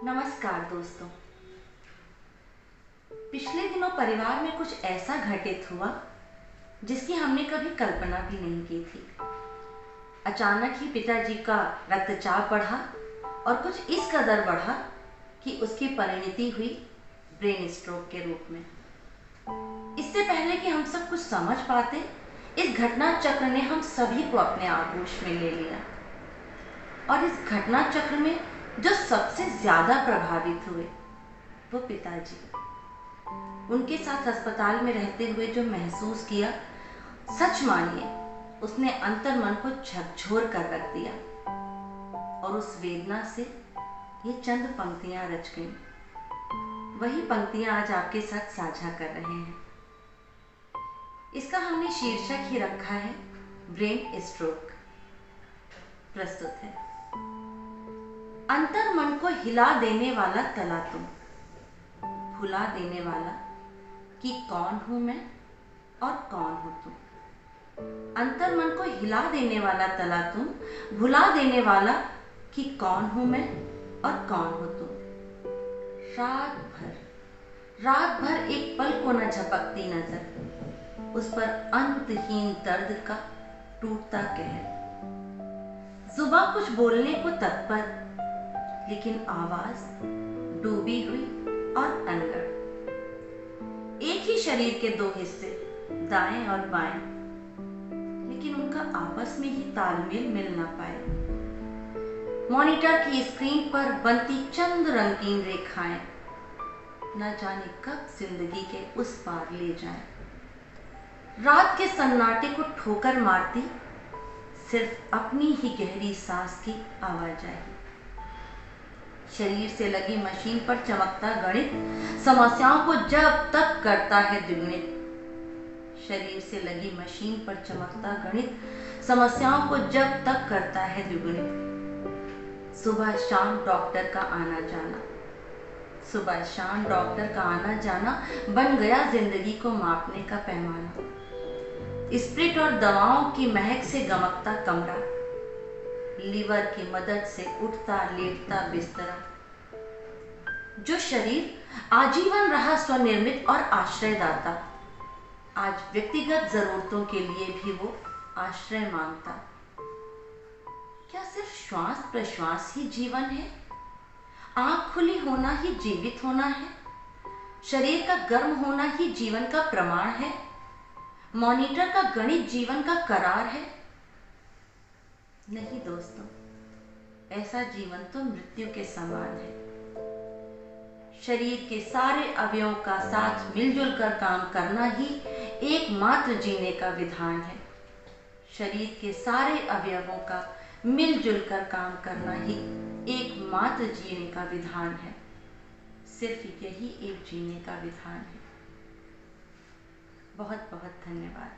नमस्कार दोस्तों। पिछले दिनों परिवार में कुछ ऐसा घटित हुआ जिसकी हमने कभी कल्पना भी नहीं की थी। अचानक ही पिताजी का रक्तचाप बढ़ा और कुछ इस कदर बढ़ा कि उसकी परिणति हुई ब्रेन स्ट्रोक के रूप में। इससे पहले कि हम सब कुछ समझ पाते, इस घटना चक्र ने हम सभी को अपने आगोश में ले लिया। और इस घटना चक्र में जो सबसे ज्यादा प्रभावित हुए वो पिताजी। उनके साथ अस्पताल में रहते हुए जो महसूस किया, सच मानिए उसने अंतर्मन को झकझोर कर रख दिया। और उस वेदना से ये चंद पंक्तियां रच गईं। वही पंक्तियां आज आपके साथ साझा कर रहे हैं। इसका हमने शीर्षक ही रखा है ब्रेन स्ट्रोक। प्रस्तुत है। अंतर्मन को हिला देने वाला तला तुम, भुला देने वाला कि कौन हूं मैं और कौन हो तुम। अंतर्मन को हिला देने वाला तला तुम, भुला देने वाला कि कौन हूं मैं और कौन हो तुम। रात भर एक पल को न झपकती नजर, उस पर अंतहीन दर्द का टूटता कहर। जुबां कुछ बोलने को तत्पर, लेकिन आवाज डूबी हुई और अनगढ़। एक ही शरीर के दो हिस्से, दाएं और बाएं, लेकिन उनका आपस में ही तालमेल मिल ना पाए। मॉनिटर की स्क्रीन पर बनती चंद रंगीन रेखाएं न जाने कब जिंदगी के उस पार ले जाएं। रात के सन्नाटे को ठोकर मारती सिर्फ अपनी ही गहरी सांस की आवाज आई। शरीर से लगी मशीन पर चमकता गणित समस्याओं को जब तक करता है द्विगुणित। शरीर से लगी मशीन पर चमकता गणित समस्याओं को जब तक करता है द्विगुणित। सुबह शाम डॉक्टर का आना जाना, सुबह शाम डॉक्टर का आना जाना बन गया जिंदगी को मापने का पैमाना। स्प्रिट और दवाओं की महक से गमकता कमरा, लीवर की मदद से उठता लेटता बिस्तरा। जो शरीर आजीवन रहा स्वनिर्मित और आश्रयदाता, आज व्यक्तिगत जरूरतों के लिए भी वो आश्रय मांगता। क्या सिर्फ श्वास प्रश्वास ही जीवन है? आंख खुली होना ही जीवित होना है? शरीर का गर्म होना ही जीवन का प्रमाण है? मॉनिटर का गणित जीवन का करार है? नहीं दोस्तों, ऐसा जीवन तो मृत्यु के समान है। शरीर के सारे अवयवों का साथ मिलजुल कर काम करना ही एकमात्र जीने का विधान है। शरीर के सारे अवयवों का मिलजुल कर काम करना ही एकमात्र जीने का विधान है। सिर्फ यही एक जीने का विधान है। बहुत बहुत धन्यवाद।